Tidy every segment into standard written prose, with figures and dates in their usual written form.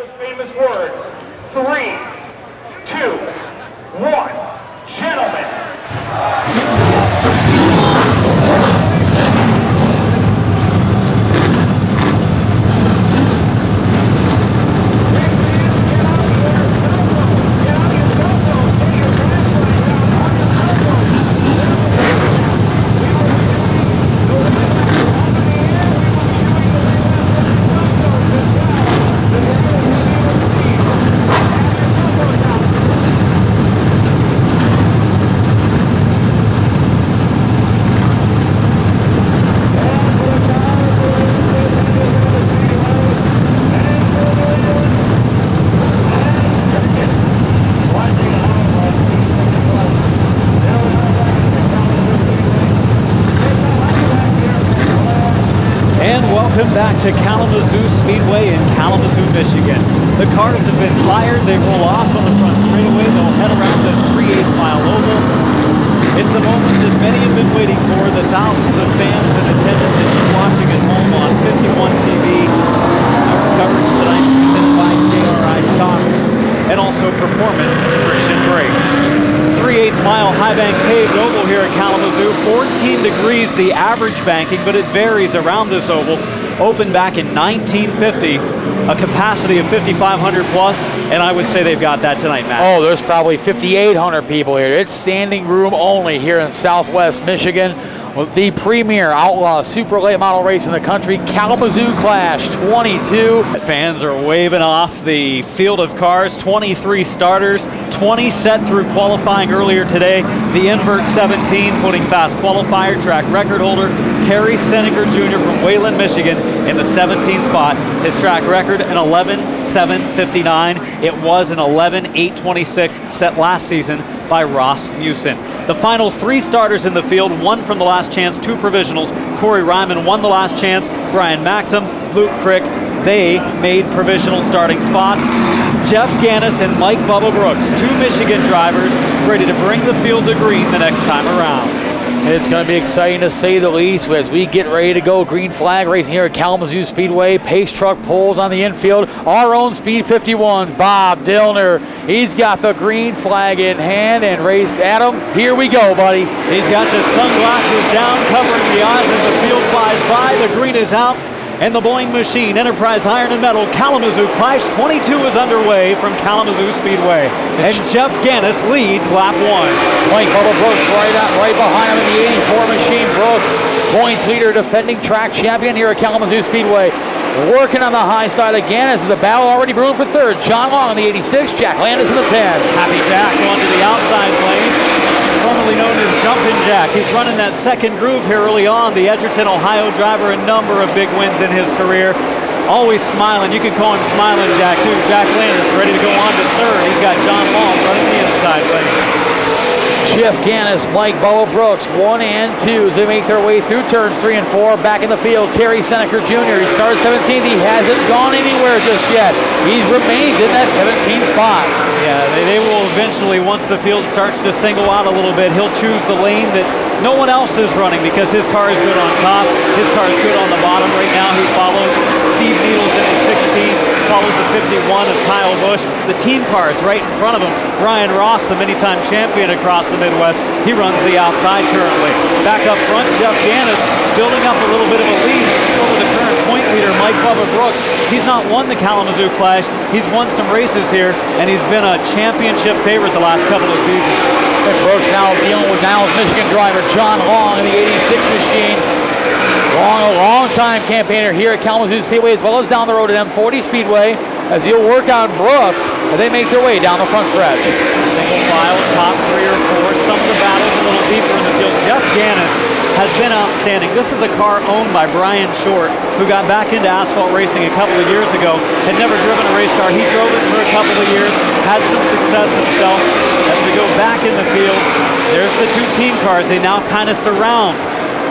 those famous words. 3, 2, 1. Gentlemen. Welcome back to Kalamazoo Speedway in Kalamazoo, Michigan. The cars have been fired. They roll off on the front straightaway. They'll head around this 3/8 mile oval. It's the moment that many have been waiting for. The thousands of fans in attendance and you watching at home on 51 TV. Our coverage tonight presented by KRI Shocks and also Performance Christian Brakes. 3/8 mile high bank paved oval here at Kalamazoo. 14 degrees the average banking, but it varies around this oval. Opened back in 1950, a capacity of 5,500 plus, and I would say they've got that tonight, Matt. Oh, there's probably 5,800 people here. It's standing room only here in Southwest Michigan. The premier Outlaw super late model race in the country, Kalamazoo Klash 22. Fans are waving off the field of cars, 23 starters, 20 set through qualifying earlier today. The invert 17 putting fast qualifier track record holder Terry Seneker Jr. from Wayland, Michigan in the 17th spot. His track record an 11.759. It was an 11.826 set last season by Ross Musin. The final 3 starters in the field, 1 from the last chance, 2 provisionals. Corey Ryman won the last chance. Brian Maxim, Luke Crick, they made provisional starting spots. Jeff Gannis and Mike Bubba Brooks, 2 Michigan drivers, ready to bring the field to green the next time around. It's going to be exciting to say the least as we get ready to go. Green flag racing here at Kalamazoo Speedway. Pace truck pulls on the infield. Our own Speed 51's Bob Dillner. He's got the green flag in hand and race. Adam, here we go, buddy. He's got the sunglasses down, covering the eyes as the field flies by. The green is out. And the Boeing Machine, Enterprise Iron and Metal, Kalamazoo Klash 22 is underway from Kalamazoo Speedway. And Jeff Gannis leads lap 1. Mike Bubba Brooks right behind him in the 84 Machine. Brooks, points leader, defending track champion here at Kalamazoo Speedway. Working on the high side again as the battle already brewing for third. John Long in the 86, Jack Landis in the 10. Happy Jack going to the outside lane, formerly known as Jumpin' Jack. He's running that second groove here early on. The Edgerton, Ohio driver, a number of big wins in his career. Always smiling. You could call him Smiling Jack too. Jack Landis ready to go on to third. He's got John Long running the inside lane. Jeff Gannis, Mike Bubba Brooks, 1 and 2 as they make their way through turns 3 and 4. Back in the field, Terry Seneker Jr. He started 17th. He hasn't gone anywhere just yet. He's remained in that 17th spot. Yeah, they will eventually, once the field starts to single out a little bit, he'll choose the lane that no one else is running because his car is good on top. His car is good on the bottom. Right now he follows Steve Needles in the 16, follows the 51 of Kyle Busch. The team car is right in front of him. Brian Ross, the many-time champion across the Midwest, he runs the outside currently. Back up front, Jeff Gannis building up a little bit of a lead over the current point leader, Mike Bubba Brooks. He's not won the Kalamazoo Klash. He's won some races here, and he's been a championship favorite the last couple of seasons. And Brooks now dealing with Michigan driver John Long in the 86 Machine. Long, a long-time campaigner here at Kalamazoo Speedway as well as down the road at M40 Speedway as he'll work on Brooks as they make their way down the front stretch. Single file, top 3 or 4. Some of the battles a little deeper in the field. Jeff Gannis has been outstanding. This is a car owned by Brian Short, who got back into asphalt racing a couple of years ago, had never driven a race car. He drove it for a couple of years, had some success himself. As we go back in the field, there's the 2 team cars. They now kind of surround.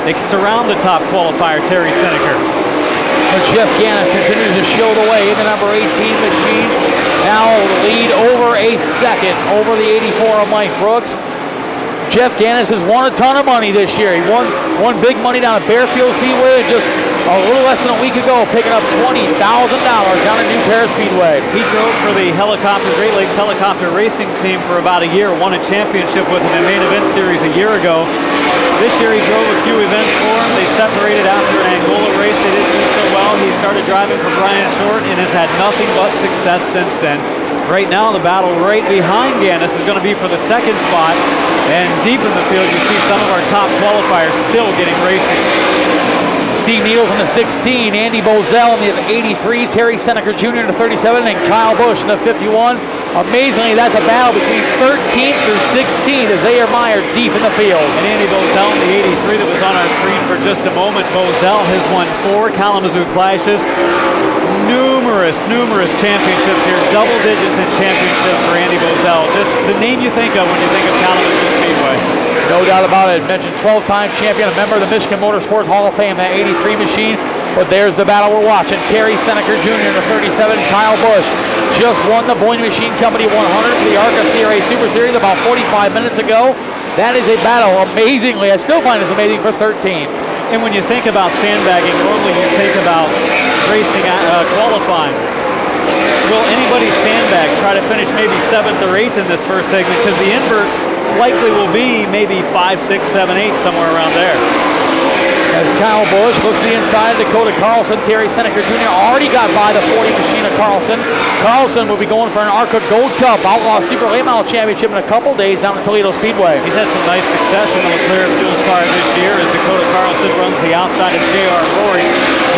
They surround the top qualifier, Terry Seneker. But Jeff Gannis continues to show the way in the number 18 Machine. Now lead over a second over the 84 of Mike Brooks. Jeff Gannis has won a ton of money this year. He won big money down at Bearfield Speedway and just a little less than a week ago, picking up $20,000 down at New Paris Speedway. He drove for the Great Lakes Helicopter Racing Team for about a year, won a championship with him in main event series a year ago. This year he drove a few events for him. They separated after an Angola race. They didn't do so well. He started driving for Brian Short and has had nothing but success since then. Right now, the battle right behind Gannis is going to be for the second spot. And deep in the field, you see some of our top qualifiers still getting racing. Steve Needles in the 16, Andy Bozell in the 83, Terry Seneca Jr. in the 37, and Kyle Busch in the 51. Amazingly, that's a battle between 13th through 16th as they are mired deep in the field. And Andy Bozell in the 83 that was on our screen for just a moment. Bozell has won 4 Kalamazoo Clashes. Numerous championships here, double digits in championships for Andy Bozell. Just the name you think of when you think of Kalamazoo Speedway. No doubt about it. Mentioned 12-time champion, a member of the Michigan Motorsports Hall of Fame, that 83 machine. But there's the battle we're watching. Terry Seneca Jr. in the 37, Kyle Busch just won the Boyd Machine Company 100 for the ARCA CRA Super Series about 45 minutes ago. That is a battle, amazingly, I still find it's amazing, for 13. And when you think about sandbagging, normally you think about racing qualifying. Will anybody sandbag, try to finish maybe 7th or 8th in this first segment? Because the invert likely will be maybe 5, 6, 7, 8, somewhere around there. As Kyle Busch looks to the inside, Dakota Carlson, Terry Seneca Jr. already got by the 40 machine of Carlson. Carlson will be going for an ARCA Gold Cup Outlaw Super Late Model Championship in a couple days down at Toledo Speedway. He's had some nice success in the LeClaire Fuels car this year as Dakota Carlson runs the outside of J.R. Rory.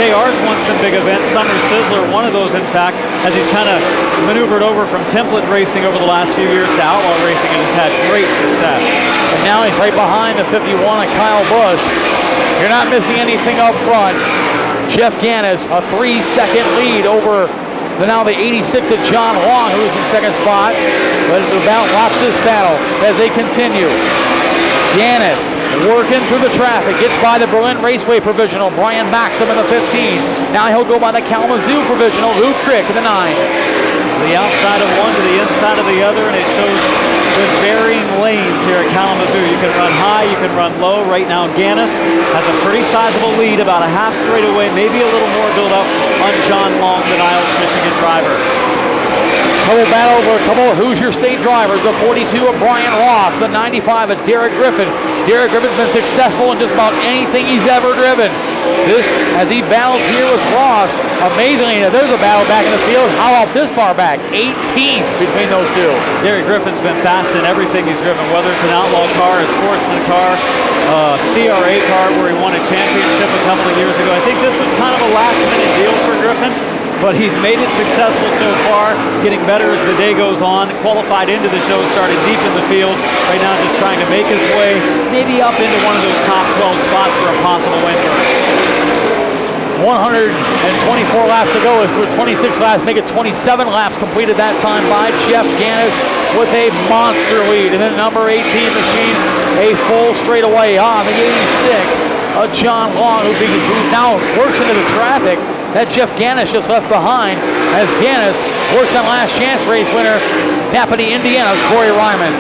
JR's won some big events. Summer Sizzler, one of those, in fact, as he's kind of maneuvered over from template racing over the last few years to outlaw racing and has had great success. And now he's right behind the 51 of Kyle Busch. You're not missing anything up front. Jeff Gannis, a 3-second lead over the 86 of John Long, who's in second spot. But watch this battle as they continue. Gannis working through the traffic, gets by the Berlin Raceway Provisional, Brian Maxim in the 15. Now he'll go by the Kalamazoo Provisional, Lou Crick in the 9. The outside of one to the inside of the other, and it shows with varying lanes here at Kalamazoo. You can run high, you can run low. Right now, Gannis has a pretty sizable lead, about a half straightaway, maybe a little more build up on John Long, the Niles, Michigan driver. Couple battle over a couple of Hoosier State drivers. The 42 of Brian Ross, the 95 of Derek Griffin. Derek Griffin's been successful in just about anything he's ever driven. This, as he battles here with Ross, amazingly, there's a battle back in the field. How about this far back? 18th between those two. Derek Griffin's been fast in everything he's driven, whether it's an outlaw car, a sportsman car, CRA car where he won a championship a couple of years ago. I think this was kind of a last-minute deal for Griffin, but he's made it successful so far, getting better as the day goes on. Qualified into the show, started deep in the field. Right now just trying to make his way maybe up into one of those top 12 spots for a possible win. 124 laps to go. Is through 26 laps, make it 27 laps completed that time by Jeff Gannis with a monster lead. And then number 18 machine, a full straightaway on the 86 of John Long, who now works into the traffic that Jeff Gannis just left behind, as Gannis works on last chance race winner, Napanee, Indiana's Corey Ryman.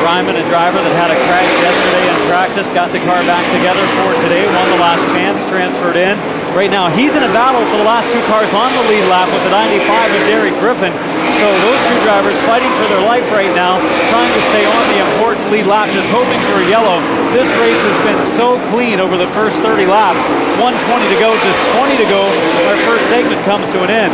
Ryman, a driver that had a crash yesterday in practice, got the car back together for today, won the last chance, transferred in. Right now, he's in a battle for the last two cars on the lead lap with the 95 of Derek Griffin. So those two drivers fighting for their life right now, trying to stay on the important lead lap, just hoping for a yellow. This race has been so clean over the first 30 laps. 120 to go, just 20 to go. Our first segment comes to an end.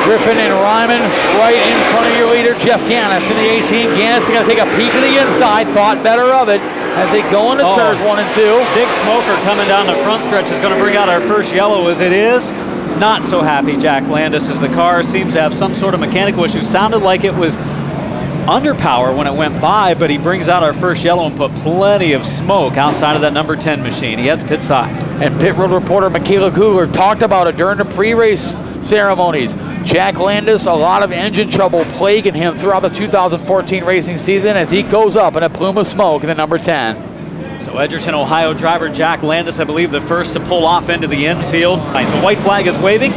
Griffin and Ryman right in front of your leader, Jeff Gannis in the 18. Gannis is going to take a peek to the inside, thought better of it as they go into turns 1 and 2. Big smoker coming down the front stretch is going to bring out our first yellow as it is. Not so happy, Jack Landis, as the car seems to have some sort of mechanical issue. Sounded like it was under power when it went by, but he brings out our first yellow and put plenty of smoke outside of that number 10 machine. He heads pit side. And pit road reporter Michaela Kugler talked about it during the pre-race ceremonies. Jack Landis, a lot of engine trouble plaguing him throughout the 2014 racing season as he goes up in a plume of smoke in the number 10. So Edgerton, Ohio driver Jack Landis, I believe the first to pull off into the infield. The white flag is waving.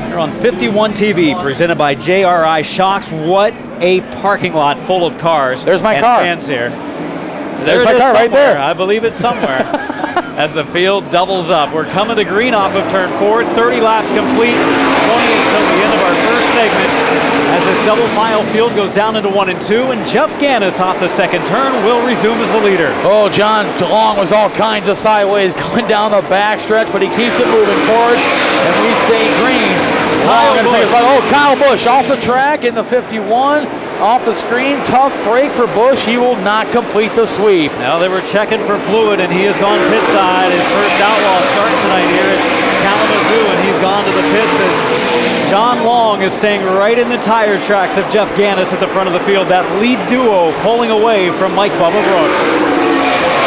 You're on 51 TV, presented by JRI Shocks. What a parking lot full of cars. There's my and car. Fans here. There's my car right there. I believe it's somewhere. as the field doubles up. We're coming to green off of turn 4, 30 laps complete, only until the end of our first segment as this double file field goes down into 1 and 2, and Jeff Gannis off the second turn will resume as the leader. Oh, John Long was all kinds of sideways going down the backstretch, but he keeps it moving forward, and we stay green. Kyle Busch off the track in the 51. Off the screen, tough break for Busch. He will not complete the sweep. Now they were checking for fluid, and he has gone pit side. His first Outlaw start tonight here at Kalamazoo, and he's gone to the pits as John Long is staying right in the tire tracks of Jeff Gannis at the front of the field. That lead duo pulling away from Mike Bubba Brooks.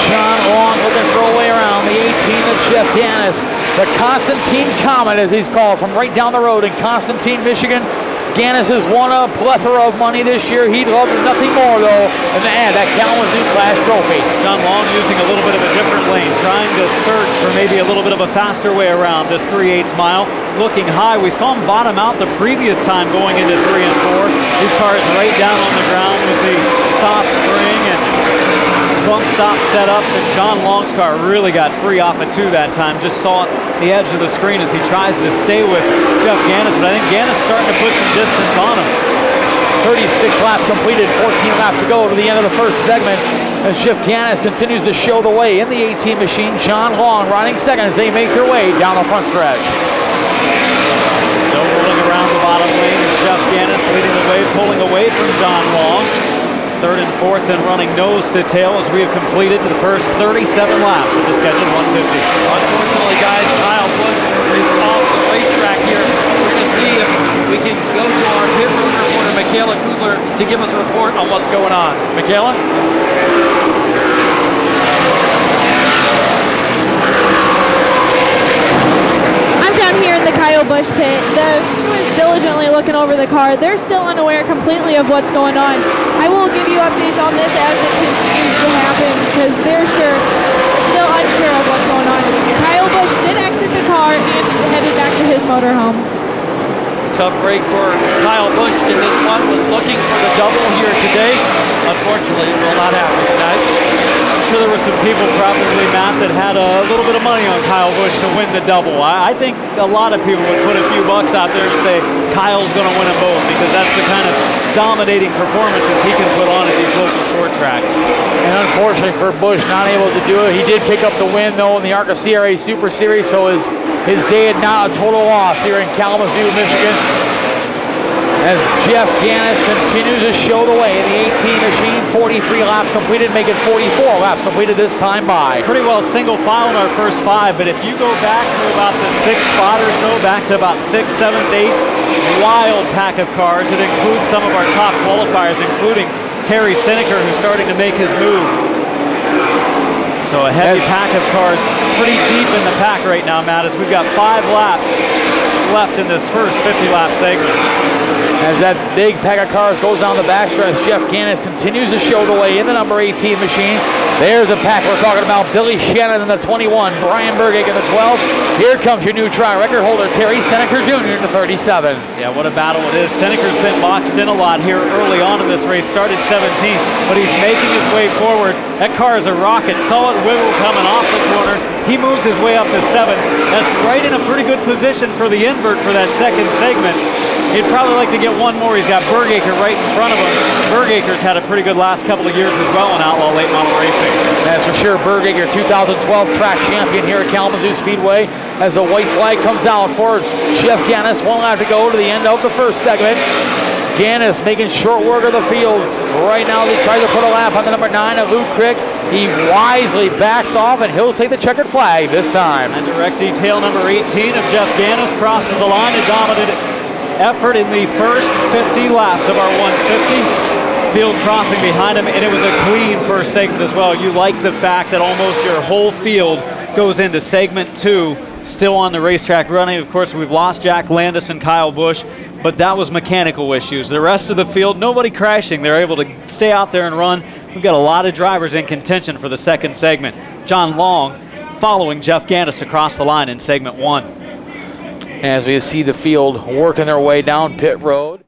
John Long looking for a way around the 18 of Jeff Gannis. The Constantine Comet, as he's called, from right down the road in Constantine, Michigan. Gannis has won a plethora of money this year. He'd love nothing more, though, than to add that Kalamazoo Klash trophy. John Long using a little bit of a different lane, trying to search for maybe a little bit of a faster way around this 3/8 mile. Looking high, we saw him bottom out the previous time going into 3 and 4. These cars right down on the ground with the stop spring and bump stop setups, and John Long's car really got free off of 2 that time. Just saw the edge of the screen as he tries to stay with Jeff Gannis, but I think Gannis starting to put some distance on him. 36 laps completed, 14 laps to go to the end of the first segment as Jeff Gannis continues to show the way in the 18 machine. John Long riding second as they make their way down the front stretch. No rolling around the bottom lane as Jeff Gannis leading the way, pulling away from John Long. Third and fourth and running nose to tail as we have completed the first 37 laps of the scheduled 150. Unfortunately, guys, Kyle Busch is off the racetrack here. We're going to see if we can go to our pit road reporter, Michaela Kugler, to give us a report on what's going on. Michaela? I'm down here in the Kyle Busch pit. The crew is diligently looking over the car. They're still unaware completely of what's going on. I will give you updates on this as it continues to happen because they're still unsure of what's going on. Kyle Busch did exit the car and headed back to his motorhome. Tough break for Kyle Busch in this one. Was looking for the double here today. Unfortunately, it will not happen tonight. I'm sure there were some people probably, Matt, that had a little bit of money on Kyle Busch to win the double. I think a lot of people would put a few bucks out there and say Kyle's going to win them both because that's the kind of dominating performances he can put on at these local short tracks. And unfortunately for Busch, not able to do it. He did pick up the win, though, in the ARCA CRA Super Series, so his day had not a total loss here in Kalamazoo, Michigan. As Jeff Gannis continues to show the way in the 18 machine, 43 laps completed, making 44 laps completed this time by. Pretty well single file in our first 5, but if you go back to about the 6th spot or so, back to about 6th, 7th, 8th, wild pack of cars. It includes some of our top qualifiers, including Terry Seneker, who's starting to make his move. So a heavy pack of cars, pretty deep in the pack right now, Matt, as we've got 5 laps left in this first 50-lap segment. As that big pack of cars goes down the backstretch, Jeff Gannis continues to show the way in the number 18 machine. There's a pack we're talking about. Billy Shannon in the 21, Brian Bergig in the 12. Here comes your new tri record holder, Terry Seneker Jr. in the 37. Yeah, what a battle it is. Seneker's been boxed in a lot here early on in this race. Started 17th, but he's making his way forward. That car is a rocket. Solid wiggle coming off the corner. He moves his way up to 7th. That's right in a pretty good position for the invert for that second segment. He'd probably like to get one more. He's got Bergaker right in front of him. Bergaker's had a pretty good last couple of years as well in Outlaw late model racing. That's for sure. Bergaker, 2012 track champion here at Kalamazoo Speedway. As the white flag comes out for Jeff Gannis, 1 lap to go to the end of the first segment. Gannis making short work of the field. Right now, he tries to put a lap on the number 9 of Luke Crick. He wisely backs off, and he'll take the checkered flag this time. And direct detail number 18 of Jeff Gannis crosses the line and dominated effort in the first 50 laps of our 150. Field crossing behind him, and it was a clean first segment as well. You like the fact that almost your whole field goes into segment 2, still on the racetrack running. Of course, we've lost Jack Landis and Kyle Busch, but that was mechanical issues. The rest of the field, nobody crashing. They're able to stay out there and run. We've got a lot of drivers in contention for the second segment. John Long following Jeff Gannis across the line in segment 1. As we see the field working their way down pit road.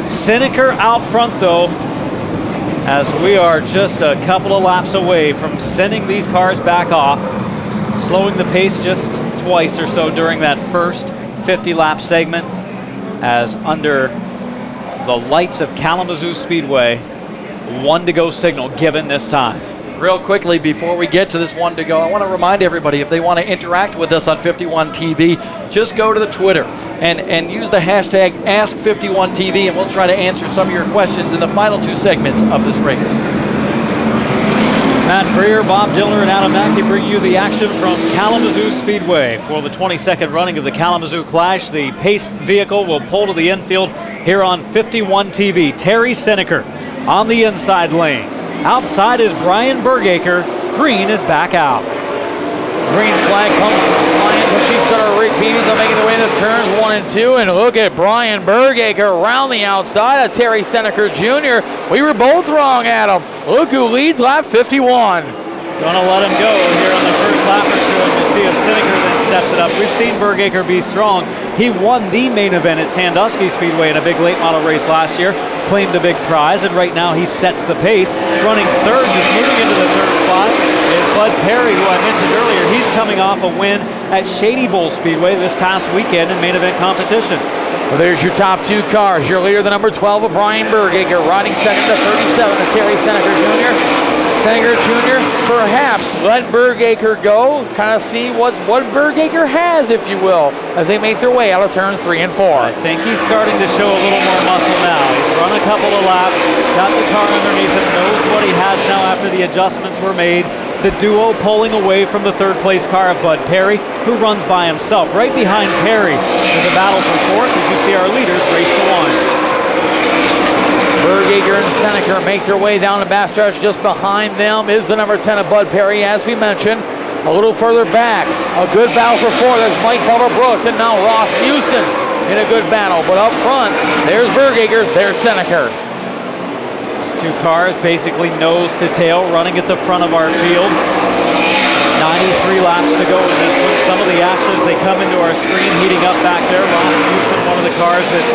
Seneker out front, though. as we are just a couple of laps away from sending these cars back off, slowing the pace just twice or so during that first 50-lap segment, as under the lights of Kalamazoo Speedway, 1 to go signal given this time. Real quickly, before we get to this 1 to go, I want to remind everybody, if they want to interact with us on 51 TV, just go to the Twitter and use the hashtag Ask51TV, and we'll try to answer some of your questions in the final 2 segments of this race. Matt Freer, Bob Dillner, and Adam Mackey bring you the action from Kalamazoo Speedway for the 22nd running of the Kalamazoo Klash. The paced vehicle will pull to the infield here on 51 TV. Terry Seneker on the inside lane. Outside is Brian Bergaker. Green is back out. Green flag comes flying to Chief Center. Rick Peavy's making the way to turns 1 and 2. And look at Brian Bergaker around the outside of Terry Seneker Jr. We were both wrong, Adam. Look who leads lap 51. Gonna let him go here on the first lap or two, and we'll see if Seneker then steps it up. We've seen Bergaker be strong. He won the main event at Sandusky Speedway in a big late model race last year, claimed a big prize, and right now he sets the pace. Running third, just moving into the third spot, is Bud Perry, who I mentioned earlier. He's coming off a win at Shady Bowl Speedway this past weekend in main event competition. Well, there's your top 2 cars. Your leader, the number 12 of Brian Bergaker, riding second to 37 of Terry Seneker Jr. Seneker Jr. perhaps let Bergaker go, kind of see what Bergaker has, if you will, as they make their way out of turns 3 and 4. I think he's starting to show a little more muscle now. He's run a couple of laps, got the car underneath him, knows what he has now after the adjustments were made. The duo pulling away from the third place car of Bud Perry, who runs by himself. Right behind Perry is a battle for fourth as you see our leaders race to 1. Bergaker and Seneker make their way down the backstretch. Just behind them is the number 10 of Bud Perry, as we mentioned. A little further back, a good battle for 4. There's Mike Bubba Brooks and now Ross Musen in a good battle. But up front, there's Bergaker, there's Seneker. Those 2 cars basically nose to tail, running at the front of our field. 93 laps to go in this one. Some of the action as they come into our screen, heating up back there. Ross Houston, one of the cars that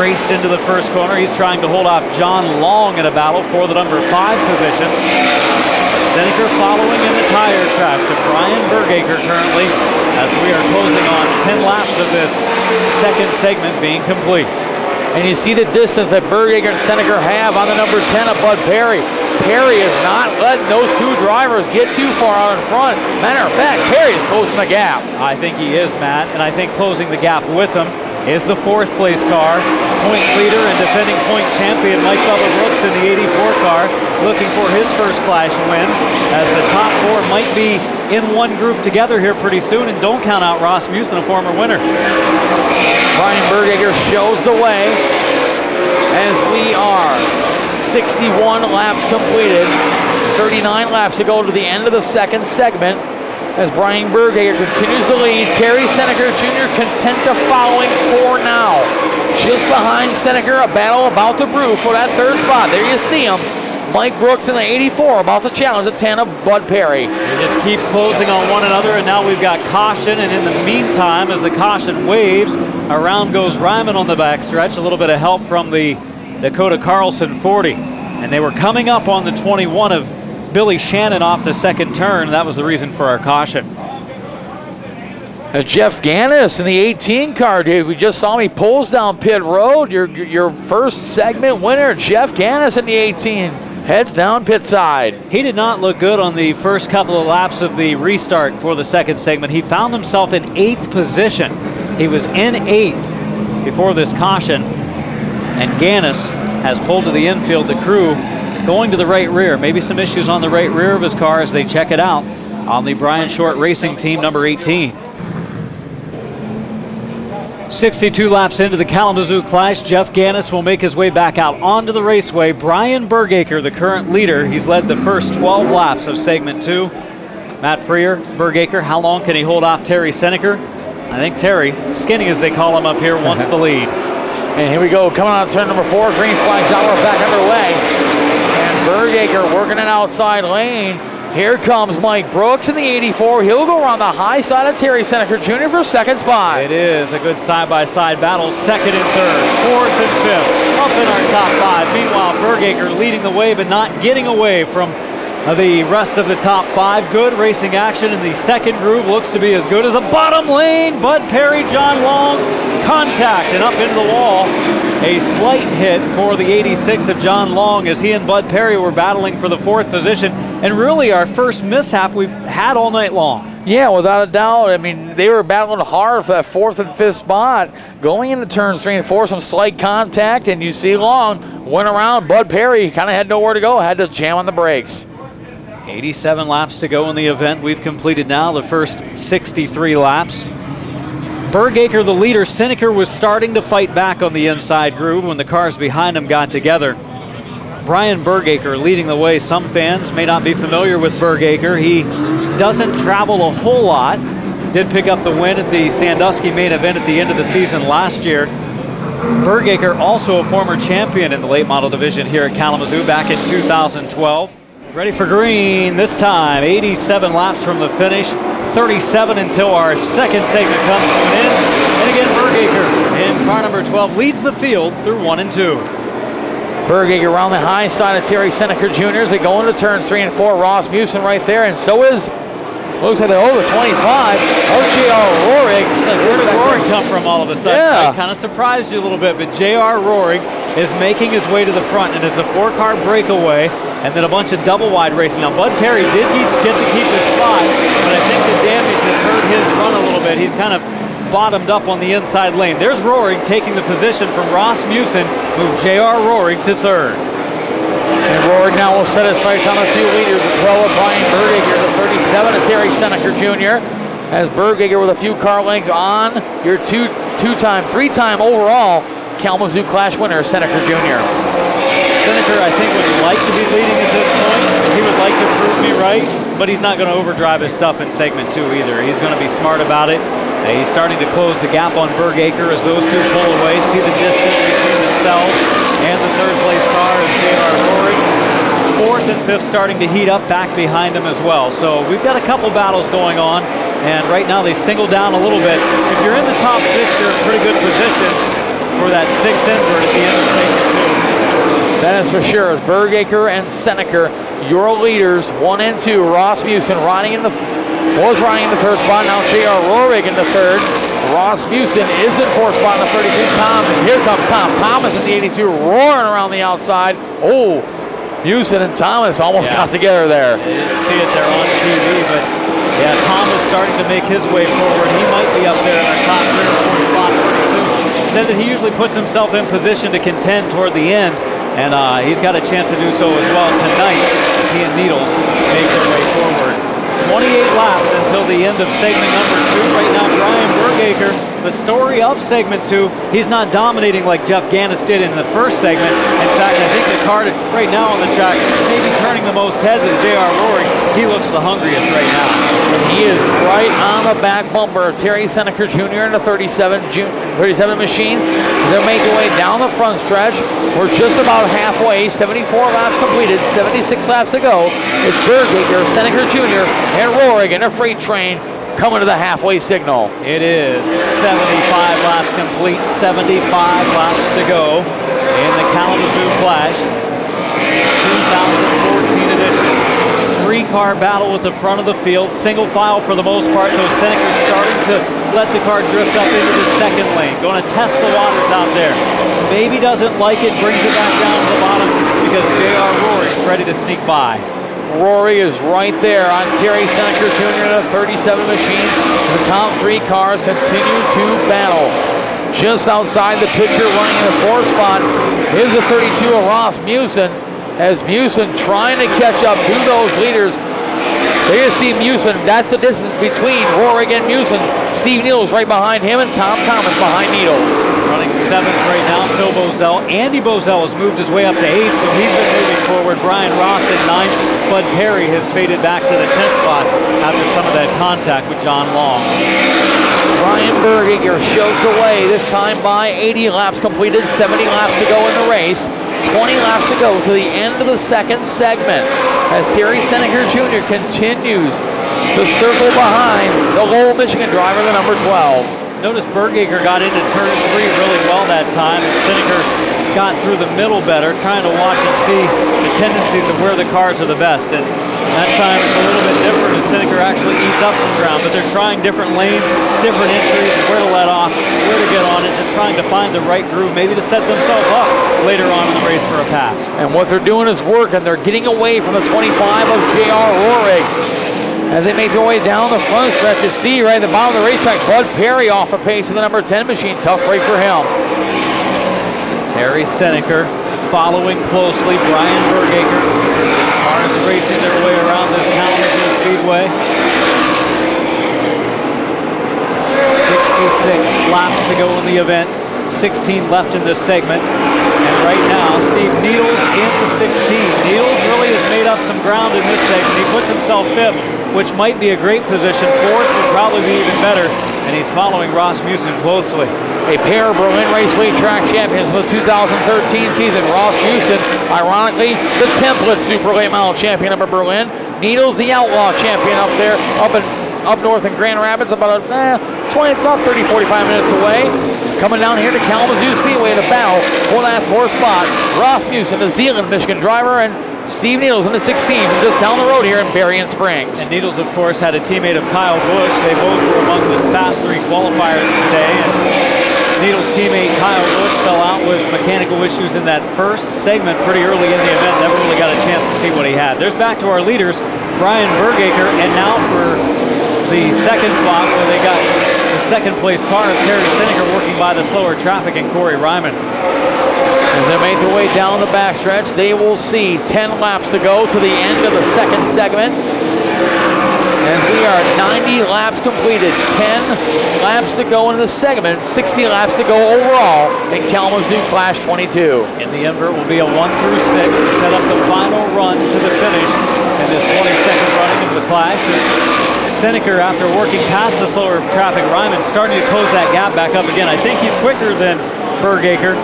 raced into the first corner. He's trying to hold off John Long in a battle for the number 5 position. Seneker following in the tire tracks of Brian Bergaker currently, as we are closing on 10 laps of this second segment being complete. And you see the distance that Bergaker and Seneker have on the number 10 of Bud Perry. Perry is not letting those 2 drivers get too far out in front. Matter of fact, Perry's closing the gap. I think he is, Matt, and I think closing the gap with him is the 4th place car. Point leader and defending point champion Mike Bubba Brooks in the 84 car, looking for his first Clash win, as the top 4 might be in one group together here pretty soon, and don't count out Ross Musen, a former winner. Brian Bergaker shows the way as we are 61 laps completed, 39 laps to go to the end of the second segment, as Brian Bergaker continues to lead. Terry Seneker Jr. content to following 4 now. Just behind Seneker, a battle about to brew for that 3rd spot. There you see him. Mike Brooks in the 84 about to challenge the 10 of Bud Perry. They just keep closing on one another, and now we've got caution, and in the meantime, as the caution waves, around goes Ryman on the backstretch. A little bit of help from the Dakota Carlson 40. And they were coming up on the 21 of Billy Shannon off the second turn. That was the reason for our caution. Jeff Gannis in the 18 car, dude. We just saw him. He pulls down pit road. Your first segment winner, Jeff Gannis in the 18. Heads down pit side. He did not look good on the first couple of laps of the restart for the second segment. He found himself in 8th position. He was in 8th before this caution. And Gannis has pulled to the infield. The crew going to the right rear. Maybe some issues on the right rear of his car as they check it out on the Brian Short Racing Team number 18. 62 laps into the Kalamazoo Klash, Jeff Gannis will make his way back out onto the raceway. Brian Bergaker, the current leader, he's led the first 12 laps of segment 2. Matt Freer, Bergaker, how long can he hold off Terry Seneker? I think Terry, skinny as they call him up here, wants the lead. And here we go, coming out of turn number 4, green flag, Outlaw back underway. And Bergaker working an outside lane. Here comes Mike Brooks in the 84. He'll go around the high side of Terry Seneca Jr. for second spot. It is a good side-by-side battle. Second and third, fourth and fifth, up in our top five. Meanwhile, Bergaker leading the way, but not getting away from the rest of the top five. Good racing action in the second group. Looks to be as good as the bottom lane. Bud Perry, John Long, contact and up into the wall. A slight hit for the 86 of John Long as he and Bud Perry were battling for the fourth position. And really our first mishap we've had all night long. Yeah, without a doubt. I mean, they were battling hard for that fourth and fifth spot. Going into turns 3 and 4, some slight contact, and you see Long went around. Bud Perry kind of had nowhere to go, had to jam on the brakes. 87 laps to go in the event. We've completed now the first 63 laps. Bergaker, the leader. Seneca was starting to fight back on the inside groove when the cars behind him got together. Brian Bergaker leading the way. Some fans may not be familiar with Bergaker. He doesn't travel a whole lot. Did pick up the win at the Sandusky main event at the end of the season last year. Bergaker also a former champion in the late model division here at Kalamazoo back in 2012. Ready for green this time. 87 laps from the finish. 37 until our second segment comes to an end. And again, Bergaker in car number 12 leads the field through 1 and 2. Bergaker around the high side of Terry Seneca Jr. as they go into turns 3 and 4. Ross Musen right there, and so is, looks like they're over 25. J.R. Rohrig. Where did Rohrig come from all of a sudden? Yeah. I kind of surprised you a little bit, but J.R. Rohrig is making his way to the front, and it's a 4-car breakaway, and then a bunch of double-wide racing. Now, Bud Perry did get to keep his spot, but I think the damage has hurt his run a little bit. He's kind of bottomed up on the inside lane. There's Rohrig taking the position from Ross Musen, moved J.R. Rohrig to third. And Rohrig now will set his sights on the two leaders, as well as Brian Bergaker, the 37 of Terry Seneca Jr. As Bergaker with a few car lengths on your three-time overall Kalamazoo Klash winner, Seneca Jr. Seneca, I think, would like to be leading at this point. He would like to prove me right, but he's not going to overdrive his stuff in segment 2 either. He's going to be smart about it. He's starting to close the gap on Bergaker as those two pull away. See the distance between themselves and the third place car is J.R. Rohrig. Fourth and fifth starting to heat up back behind them as well. So we've got a couple battles going on, and right now they single down a little bit. If you're in the top 6, you're in pretty good position for that 6th invert at the end of segment 2. That is for sure. As Bergaker and Seneca, your leaders, 1 and 2. Ross Musen was riding in the third spot. Now J.R. Rohrig in the third. Ross Musen is in fourth spot in the 32. Here comes Tom Thomas in the 82, roaring around the outside. Oh, Musen and Thomas almost got together there. You didn't see it there on TV, but yeah, Thomas starting to make his way forward. He might be up there in our top 3 or 4 spot pretty soon. Said that he usually puts himself in position to contend toward the end, and he's got a chance to do so as well tonight as he and Needles make their way forward. 28 laps until the end of segment number 2. Right now, Brian Bergaker, the story of segment 2, he's not dominating like Jeff Gannis did in the first segment. In fact, I think the car right now on the track maybe turning the most heads is J.R. Rohrig. He looks the hungriest right now. He is right on the back bumper of Terry Seneca Jr. in the 37 machine. They're making their way down the front stretch. We're just about halfway. 74 laps completed, 76 laps to go. It's Bergaker, Seneca Jr., and Rohrig in a freight train coming to the halfway signal. It is 75 laps complete, 75 laps to go in the Kalamazoo Klash 2014 edition. 3-car battle at the front of the field, single file for the most part, so Seneca's starting to let the car drift up into the second lane, going to test the waters out there. Maybe doesn't like it, brings it back down to the bottom because J.R. Rohrig's ready to sneak by. Rory is right there on Terry Seneca Jr. in a 37 machine. The top 3 cars continue to battle. Just outside the picture, running in the 4th spot, is the 32 of Ross Musen. As Musen trying to catch up to those leaders. There you see Musen. That's the distance between Rohrig and Musen. Steve Needles right behind him and Tom Thomas behind Needles. Running 7th right now, Phil Bozell. Andy Bozell has moved his way up to 8th, so he's been moving forward. Brian Ross at 9th. Bud Perry has faded back to the 10th spot after some of that contact with John Long. Brian Bergaker shows the way, this time by 80 laps completed, 70 laps to go in the race. 20 laps to go to the end of the second segment as Terry Seneker Jr. continues to circle behind the Lowell, Michigan driver, the number 12. Notice Bergaker got into turn 3 really well that time, and Seneker got through the middle better, trying to watch and see the tendencies of where the cars are the best. And that time it's a little bit different as Seneker actually eats up some ground, but they're trying different lanes, different entries, where to let off, where to get on it, just trying to find the right groove, maybe to set themselves up later on in the race for a pass. And what they're doing is working. They're getting away from the 25 of J.R. Rohrig. As they make their way down the front stretch, you see right at the bottom of the racetrack, Bud Perry off the pace of the number 10 machine. Tough break for him. Terry Seneker following closely. Brian Bergaker. Cars racing their way around this Kalamazoo Speedway. 66 laps to go in the event. 16 left in this segment. And right now, Steve Needles into 16. Needles really has made up some ground in this segment. He puts himself 5th, which might be a great position. 4th would probably be even better. And he's following Rasmussen closely. A pair of Berlin Raceway track champions of the 2013 season. Rasmussen, ironically, the template Super Late Model champion of Berlin. Needles, the Outlaw champion up there, up north in Grand Rapids, about 30, 45 minutes away. Coming down here to Kalamazoo Speedway to battle for that 4th spot. Rasmussen, the Zeeland, Michigan driver, and Steve Needles in the 16 from just down the road here in Berrien Springs. And Needles, of course, had a teammate of Kyle Busch. They both were among the fast 3 qualifiers today. And Needles' teammate Kyle Busch fell out with mechanical issues in that first segment pretty early in the event. Never really got a chance to see what he had. There's back to our leaders, Brian Bergaker, and now for the second spot where they got the second place car of Terry Seneker working by the slower traffic and Corey Ryman. As they make their way down the backstretch, they will see 10 laps to go to the end of the second segment. As we are 90 laps completed, 10 laps to go in the segment, 60 laps to go overall in Kalamazoo Klash 22. In the invert will be a 1 through 6 to set up the final run to the finish in this 22nd running of the Clash. Seneker, after working past the slower traffic, Ryman starting to close that gap back up again. I think he's quicker than Bergaker.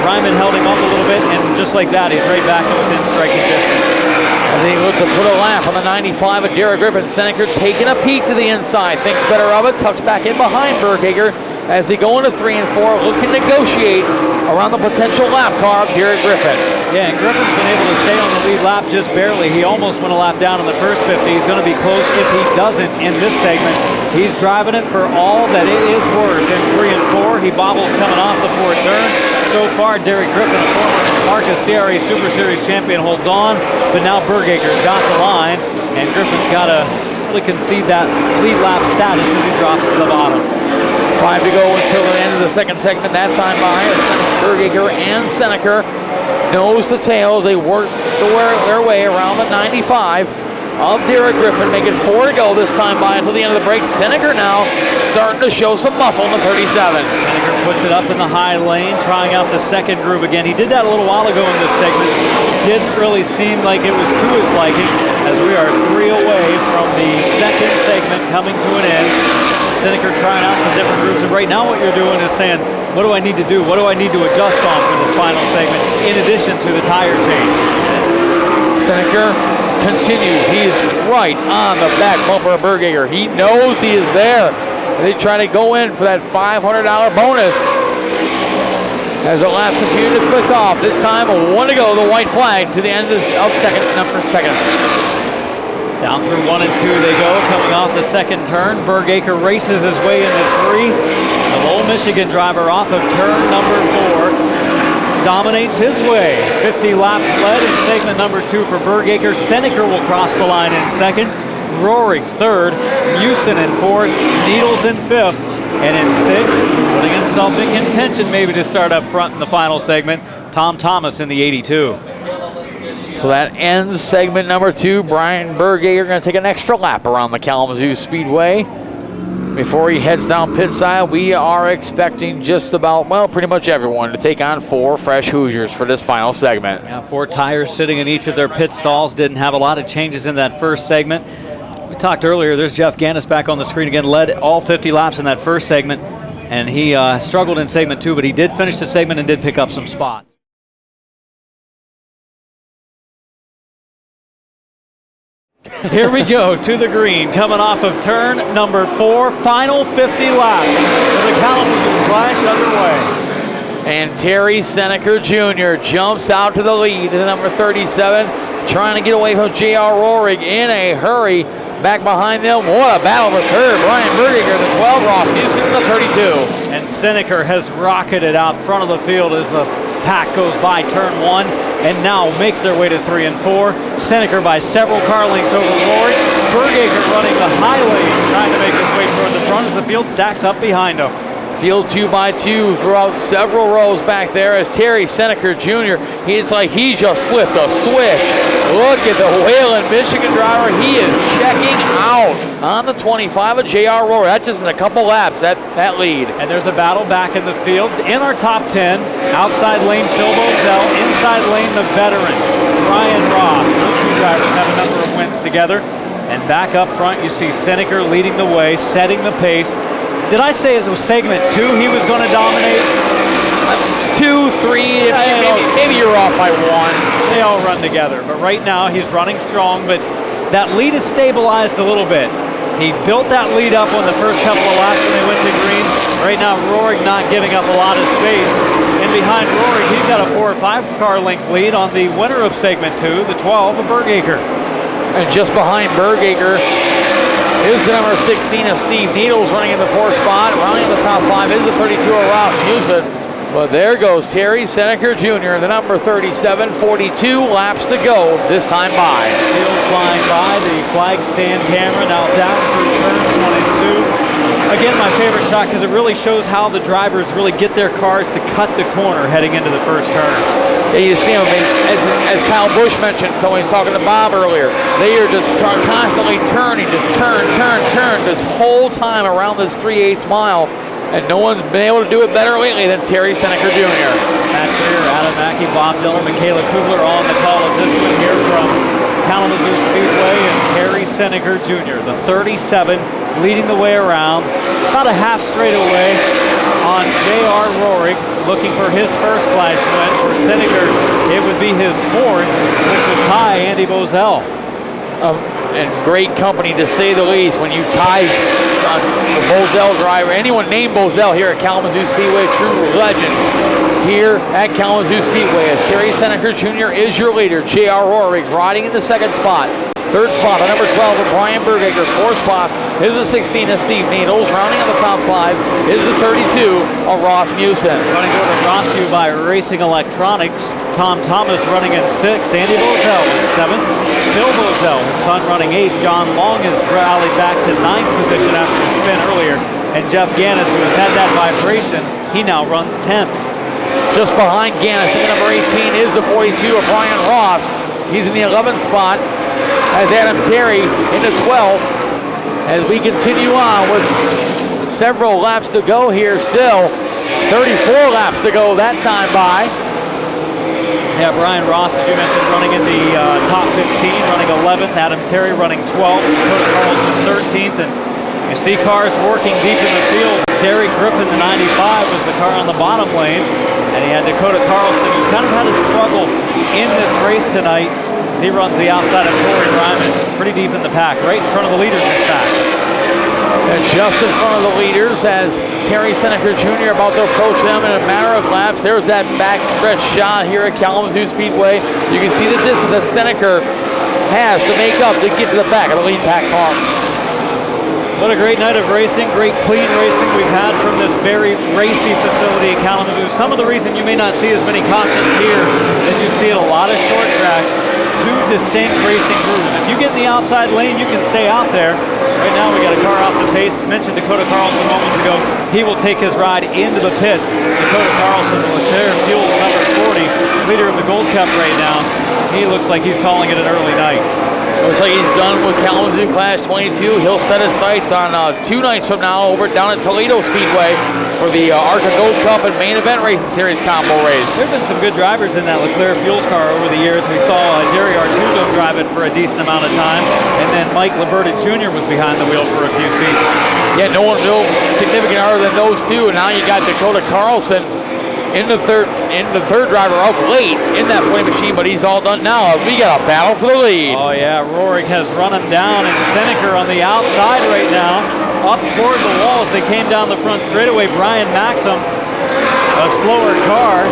Ryman held him up a little bit, and just like that, he's right back to within striking distance. As he looks to put a lap on the 95 of Derek Griffin. Seneker taking a peek to the inside, thinks better of it, tucks back in behind Bergaker as they go into 3 and 4, looking to negotiate around the potential lap car of Derek Griffin. Yeah, and Griffin's been able to stay on the lead lap just barely. He almost went a lap down in the first 50. He's going to be close if he doesn't in this segment. He's driving it for all that it is worth in 3 and 4. He bobbles coming off the 4th turn. So far, Derek Griffin, a former Marcus CRA Super Series champion, holds on, but now Bergaker's got the line, and Griffin's got to really concede that lead lap status as he drops to the bottom. 5 to go until the end of the second segment. That time by Bergaker and Seneker. Nose to tail as they work their way around the 95 of Derek Griffin, making 4 to go this time by until the end of the break. Seneker now starting to show some muscle in the 37. Seneker puts it up in the high lane, trying out the second groove again. He did that a little while ago in this segment. Didn't really seem like it was to his liking, as we are 3 away from the second segment coming to an end. Seneker trying out some different grooves, and right now what you're doing is saying, what do I need to do? What do I need to adjust on for this final segment, in addition to the tire change? Seneker continues. He's right on the back bumper of Bergaker. He knows he is there. They try to go in for that $500 bonus. As the laps continue to click off, this time 1 to go, the white flag to the end of number second. Down through 1 and 2 they go, coming off the second turn. Bergaker races his way into 3. The Lowell, Michigan driver off of turn number 4 dominates his way. 50 laps led in segment number 2 for Bergaker. Seneker will cross the line in 2nd. Rohrig 3rd. Musin in 4th. Needles in 5th. And in 6th, putting himself in contention maybe to start up front in the final segment, Tom Thomas in the 82. So that ends segment number 2. Brian Bergaker going to take an extra lap around the Kalamazoo Speedway. Before he heads down pit side, we are expecting just about, well, pretty much everyone to take on 4 fresh Hoosiers for this final segment. Yeah, 4 tires sitting in each of their pit stalls. Didn't have a lot of changes in that first segment. We talked earlier, there's Jeff Gannis back on the screen again, led all 50 laps in that first segment, and he struggled in segment 2, but he did finish the segment and did pick up some spots. Here we go to the green, coming off of turn number 4, final 50 laps of the Kalamazoo Klash underway. And Terry Seneker Jr. jumps out to the lead in number 37, trying to get away from J.R. Rohrig in a hurry. Back behind them, what a battle for third. Brian Berginger, the 12, Ross Houston, the 32. And Seneker has rocketed out front of the field as the pack goes by turn 1 and now makes their way to 3 and 4. Seneker by several car lengths over Rohrig. Berginger running the high lane, trying to make his way toward the front as the field stacks up behind him. Field 2x2 throughout several rows back there as Terry Seneker Jr. It's like he just flipped a switch. Look at the Wayland, Michigan driver. He is checking out on the 25 of J.R. Rohrig. That's just in a couple laps, that lead. And there's a battle back in the field. In our top 10, outside lane Phil Bozell, inside lane the veteran Brian Ross. Those two drivers have a number of wins together. And back up front, you see Seneker leading the way, setting the pace. Did I say it was segment 2 he was going to dominate? 2, 3, maybe you're off by 1. They all run together, but right now he's running strong, but that lead is stabilized a little bit. He built that lead up on the first couple of laps when they went to green. Right now, Rohrig not giving up a lot of space. And behind Rohrig, he's got a 4 or 5 car length lead on the winner of segment 2, the 12 of Berginger. And just behind Berginger is the number 16 of Steve Needles running in the 4th spot. Rounding the top 5 is the 32 of Ross Houston. But there goes Terry Seneker Jr., the number 37, 42 laps to go this time by. Field flying by, the flag stand camera now down through turns 1 and 2. Again, my favorite shot because it really shows how the drivers really get their cars to cut the corner heading into the first turn. Yeah, you see them, as Kyle Busch mentioned when he was talking to Bob earlier, they are just constantly turning, just turn this whole time around this 3/8 mile. And no one's been able to do it better lately than Terry Seneker Jr. Matt Greer, Adam Mackey, Bob Dillon, Michaela Kugler on the call of this one here from Kalamazoo Speedway, and Terry Seneker Jr., the 37, leading the way around. About a half straight away on J.R. Rohrig, looking for his first Clash win. For Seneker, it would be his 4th, which would tie Andy Bozell. And great company, to say the least, when you tie the Bozell driver, anyone named Bozell here at Kalamazoo Speedway, true legends here at Kalamazoo Speedway, as Terry Seneker Jr. is your leader. J.R. Rohrig riding in the 2nd spot. 3rd spot, the number 12 of Brian Berginger. 4th spot is the 16 of Steve Needles. Rounding on the top 5 is the 32 of Ross Houston. Running over brought to you by Racing Electronics. Tom Thomas running in 6th. Andy Bozell in 7th. Phil Bozell, his son, running 8th. John Long has rallied back to 9th position after the spin earlier. And Jeff Gannis, who has had that vibration, he now runs 10th. Just behind Gannis, in number 18 is the 42 of Brian Ross. He's in the 11th spot as Adam Terry in the 12th. As we continue on with several laps to go here still. 34 laps to go that time by. Yeah, Brian Ross, as you mentioned, running in the top 15, running 11th. Adam Terry running 12th. Dakota Carlson 13th. And you see cars working deep in the field. Terry Griffin, the 95, was the car on the bottom lane. And he had Dakota Carlson, who's kind of had a struggle in this race tonight. As he runs the outside of Corey Ryman, pretty deep in the pack, right in front of the leaders in fact. And just in front of the leaders as Terry Seneker Jr. about to approach them in a matter of laps. There's that backstretch shot here at Kalamazoo Speedway. You can see the distance that Seneker has to make up to get to the back of the lead pack car. What a great night of racing, great clean racing we've had from this very racy facility at Kalamazoo. Some of the reason you may not see as many cautions here as you see at a lot of short tracks, 2 distinct racing grooves. If you get in the outside lane, you can stay out there. Right now we got a car off the pace. Mentioned Dakota Carlson moments ago. He will take his ride into the pits. Dakota Carlson will share fuel number 40, leader of the Gold Cup right now. He looks like he's calling it an early night. Looks like he's done with Kalamazoo Klash 22. He'll set his sights on 2 nights from now over down at Toledo Speedway for the ARCA Gold Cup and Main Event Racing Series combo race. There have been some good drivers in that Leclerc Fuels car over the years. We saw Jerry Artuso drive it for a decent amount of time, and then Mike Liberta Jr. was behind the wheel for a few seasons. Yeah, no one real significant other than those two, and now you got Dakota Carlson in the third driver up late in that point machine, but he's all done now. We got a battle for the lead. Oh yeah, Rohrig has run him down, and Seneker on the outside right now, up toward the wall as they came down the front straightaway. Brian Maxim, a slower car,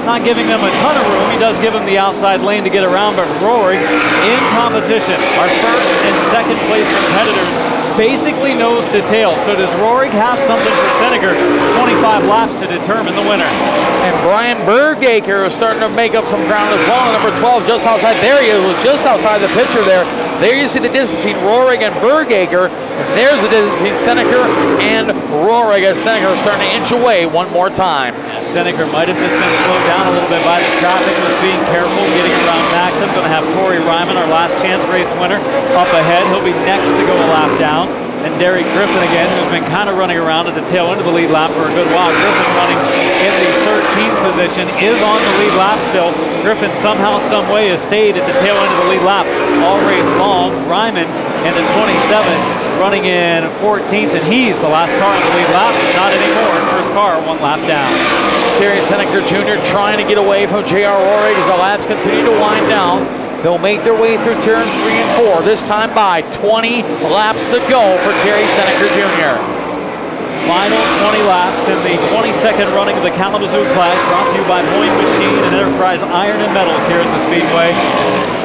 not giving them a ton of room. He does give them the outside lane to get around, but Rohrig in competition, our first and second place competitors, basically nose to tail. So does Rohrig have something for Seneker? 25 laps to determine the winner. And Brian Bergaker is starting to make up some ground as well. Number 12 just outside. There he is, was just outside the picture there. There you see the distance between Rohrig and Bergaker. And there's the distance between Seneker and Rohrig as Seneker is starting to inch away one more time. Yeah, Seneker might have just been slowed down a little bit by the traffic, was being careful, getting around Maxim. Going to have Corey Ryman, our last chance race winner, up ahead. He'll be next to go a lap down. And Derek Griffin again, who's been kind of running around at the tail end of the lead lap for a good while. Griffin running in the 13th position, is on the lead lap still. Griffin somehow, some way has stayed at the tail end of the lead lap all race long. Ryman in the 27th, running in 14th, and he's the last car on the lead lap. Not anymore. First car, one lap down. Terry Seneker Jr. trying to get away from J.R. Rohrig as the laps continue to wind down. They'll make their way through turns 3 and 4, this time by 20 laps to go for Terry Seneker Jr. Final 20 laps in the 22nd running of the Kalamazoo Klash, brought to you by Boeing Machine and Enterprise Iron and Metals here at the Speedway.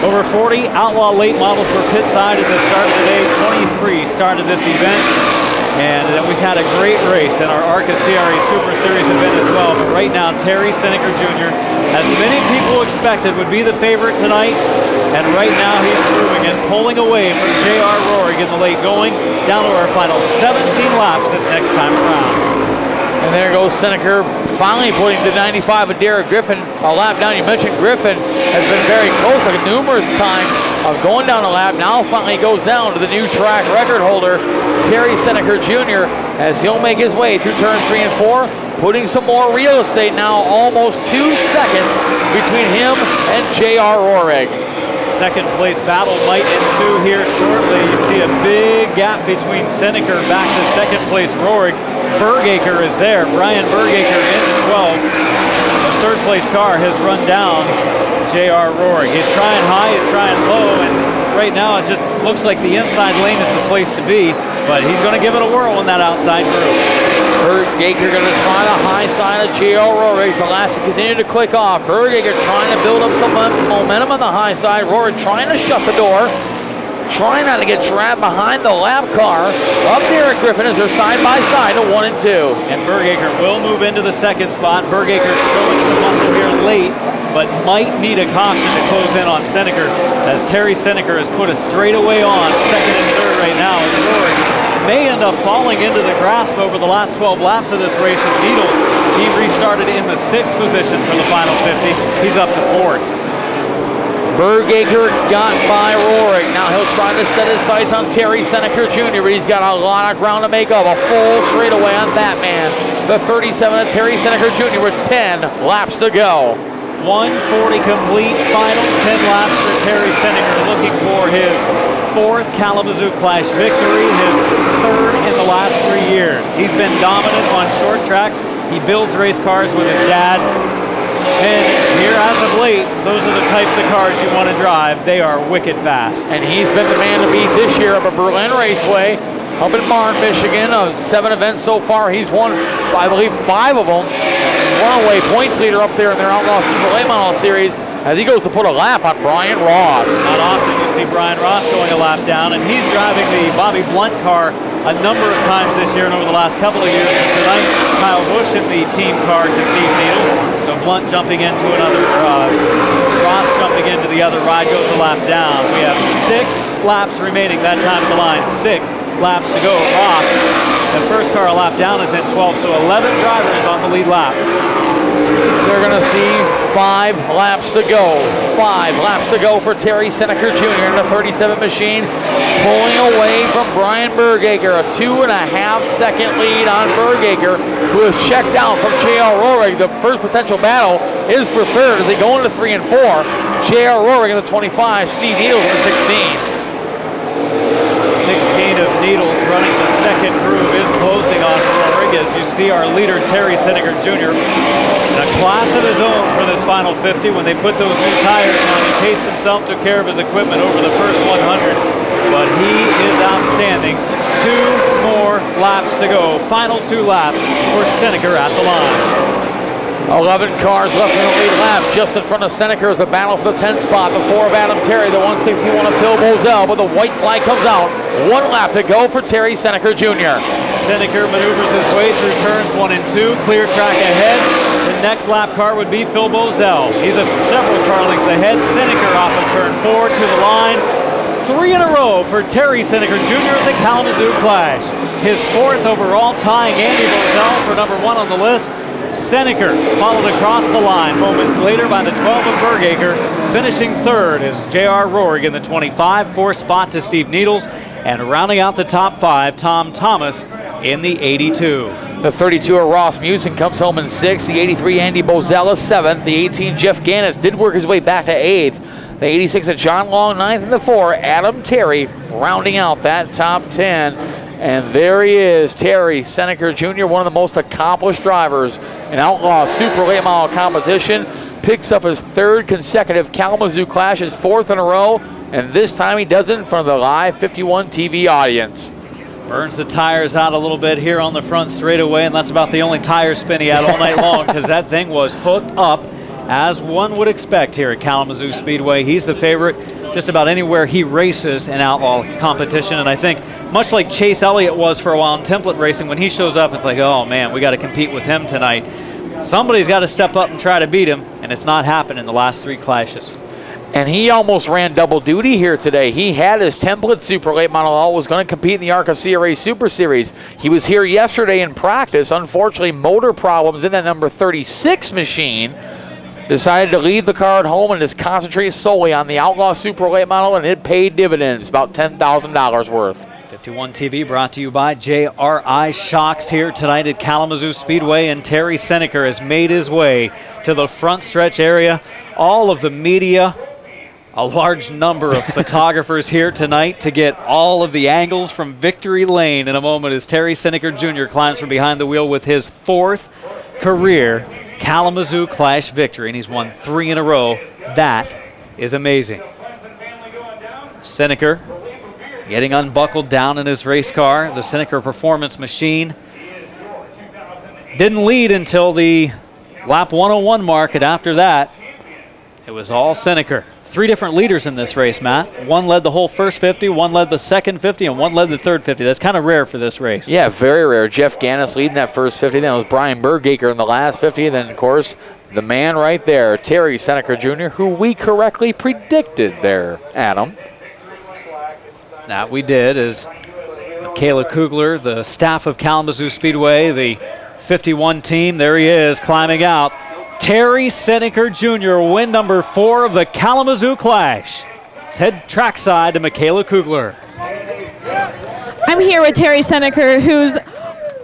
Over 40 Outlaw late models were pit side at the start of the day. 23 started this event. And we've had a great race in our ARCA CRE Super Series event as well. But right now, Terry Seneker Jr., as many people expected, would be the favorite tonight. And right now, he's proving it, pulling away from J.R. Rohrig in the late going, down to our final 17 laps this next time around. And there goes Seneker, finally putting the 95 of Derek Griffin a lap down. You mentioned Griffin has been very close, like numerous times of going down a lap. Now finally goes down to the new track record holder, Terry Seneker Jr., as he'll make his way through turns 3 and 4, putting some more real estate now, almost 2 seconds between him and J.R. Rohrig. Second place battle might ensue here shortly. You see a big gap between Seneker back to second place Rohrig. Bergaker is there. Brian Bergaker in the 12. The third place car has run down J.R. Rohrig. He's trying high, he's trying low, and right now it just looks like the inside lane is the place to be, but he's going to give it a whirl in that outside group. Bergaker going to try the high side of J.R. Rohrig. The laps continue to click off. Bergaker trying to build up some momentum on the high side. Rohrig trying to shut the door. Trying not to get trapped behind the lap car of Derek Griffin as they're side by side to 1 and 2. And Bergaker will move into the second spot. Bergaker showing some muscle here late, but might need a caution to close in on Seneker, as Terry Seneker has put a straightaway on second and third right now. As Rohrig may end up falling into the grasp over the last 12 laps of this race of Needles. He restarted in the 6th position for the final 50. He's up to 4th. Bergaker got by Rohrig. Now he'll try to set his sights on Terry Seneker Jr., but he's got a lot of ground to make up. A full straightaway on that man. The 37 of Terry Seneker Jr. with 10 laps to go. 140 complete, final 10 laps for Terry Seneker, looking for his 4th Kalamazoo Klash victory, his 3rd in the last 3 years. He's been dominant on short tracks. He builds race cars with his dad. And here as of late, those are the types of cars you want to drive. They are wicked fast. And he's been the man to beat this year up at Berlin Raceway, up in Marne, Michigan. Of 7 events so far, he's won, I believe, 5 of them. Runaway points leader up there in their Outlaw Speedway Model Series as he goes to put a lap on Brian Ross. Not often you see Brian Ross going a lap down, and he's driving the Bobby Blunt car a number of times this year and over the last couple of years. And tonight, Kyle Busch in the team car to Steve Needles. So Blunt jumping into another, Ross jumping into the other ride, goes a lap down. We have 6 laps remaining that time of the line. 6 laps to go. Ross, the first car a lap down, is in 12, so 11 drivers on the lead lap. They're going to see 5 laps to go. 5 laps to go for Terry Seneker Jr. in the 37 machine, pulling away from Brian Bergaker. A 2.5-second lead on Bergaker, who is checked out from J.R. Rohrig. The first potential battle is for 3rd as they go into 3 and 4. J.R. Rohrig in the 25, Steve Needles in the 16. 16 of Needles running the second groove is closing on Rohrig, as you see our leader, Terry Seneker Jr., in a class of his own for this final 50. When they put those new tires on, he paced himself, took care of his equipment over the first 100. But he is outstanding. 2 more laps to go. Final 2 laps for Seneker at the line. 11 cars left in the lead lap. Just in front of Seneker is a battle for the 10th spot. The 4 of Adam Terry, the 161 of Phil Bozell, but the white flag comes out. 1 lap to go for Terry Seneker Jr. Seneker maneuvers his way through turns 1 and 2. Clear track ahead. The next lap car would be Phil Bozell. He's several car lengths ahead. Seneker off of turn 4 to the line. 3 in a row for Terry Seneker Jr. at the Kalamazoo Klash. His 4th overall, tying Andy Bozell for number 1 on the list. Seneker followed across the line moments later by the 12 of Bergaker. Finishing 3rd is J.R. Rohrig in the 25, 4th spot to Steve Needles, and rounding out the top 5, Tom Thomas in the 82. The 32 of Ross Musin comes home in 6th. The 83 Andy Bozell is 7th. The 18 Jeff Gannis did work his way back to 8th. The 86 of John Long 9th, and the 4 Adam Terry rounding out that top 10. And there he is, Terry Seneker Jr., one of the most accomplished drivers in Outlaw Super Late Model competition. Picks up his 3rd consecutive Kalamazoo Klash, his 4th in a row, and this time he does it in front of the live 51 TV audience. Burns the tires out a little bit here on the front straightaway, and that's about the only tire spin he had all night long, because that thing was hooked up, as one would expect here at Kalamazoo Speedway. He's the favorite just about anywhere he races in Outlaw competition, and I think much like Chase Elliott was for a while in template racing, when he shows up, it's like, oh man, we got to compete with him tonight. Somebody's got to step up and try to beat him, and it's not happened in the last 3 clashes. And he almost ran double duty here today. He had his template Super Late Model All, was going to compete in the ARCA CRA Super Series. He was here yesterday in practice. Unfortunately, motor problems in that number 36 machine. Decided to leave the car at home and just concentrate solely on the Outlaw Super Late Model, and it paid dividends, about $10,000 worth. 51 TV brought to you by JRI Shocks here tonight at Kalamazoo Speedway, and Terry Seneker has made his way to the front stretch area. All of the media, a large number of photographers here tonight to get all of the angles from victory lane in a moment as Terry Seneker Jr. climbs from behind the wheel with his 4th career Kalamazoo Klash victory, and he's won 3 in a row. That is amazing. Seneker getting unbuckled down in his race car, the Seneker Performance Machine. Didn't lead until the lap 101 mark, and after that, it was all Seneker. 3 different leaders in this race, Matt. One led the whole first 50, one led the second 50, and one led the third 50. That's kind of rare for this race. Yeah, very rare. Jeff Gannis leading that first 50. Then it was Brian Bergaker in the last 50. And then, of course, the man right there, Terry Seneker Jr., who we correctly predicted there, Adam. That we did, is Michaela Kugler, the staff of Kalamazoo Speedway, the 51 team. There he is, climbing out. Terry Seneker Jr., win number 4 of the Kalamazoo Klash. Let's head trackside to Michaela Kugler. I'm here with Terry Seneker, who's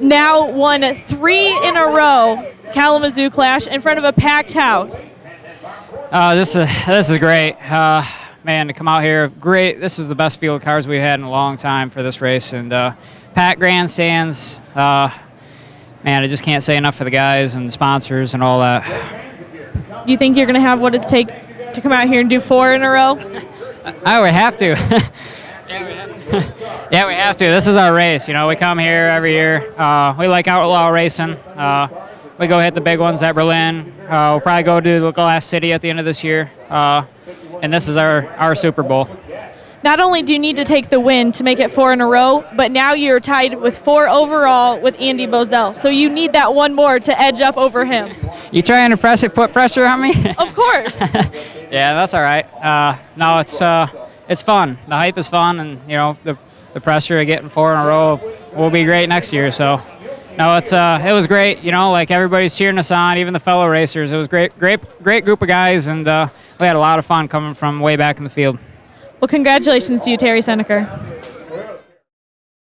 now won 3 in a row Kalamazoo Klash in front of a packed house. This is great. Man, to come out here, great. This is the best field of cars we've had in a long time for this race. And packed grandstands, man, I just can't say enough for the guys and the sponsors and all that. Do you think you're going to have what it takes to come out here and do 4 in a row? I would have to. Yeah, we have to. This is our race. You know, we come here every year. We like outlaw racing. We go hit the big ones at Berlin. We'll probably go to the Glass City at the end of this year. And this is our Super Bowl. Not only do you need to take the win to make it 4 in a row, but now you're tied with 4 overall with Andy Bozell. So you need that one more to edge up over him. You trying to put pressure on me? Of course. Yeah, that's all right. No, it's fun. The hype is fun, and you know the pressure of getting 4 in a row will be great next year. So, no, it was great. You know, like everybody's cheering us on, even the fellow racers. It was great group of guys, and we had a lot of fun coming from way back in the field. Well, congratulations to you, Terry Seneker.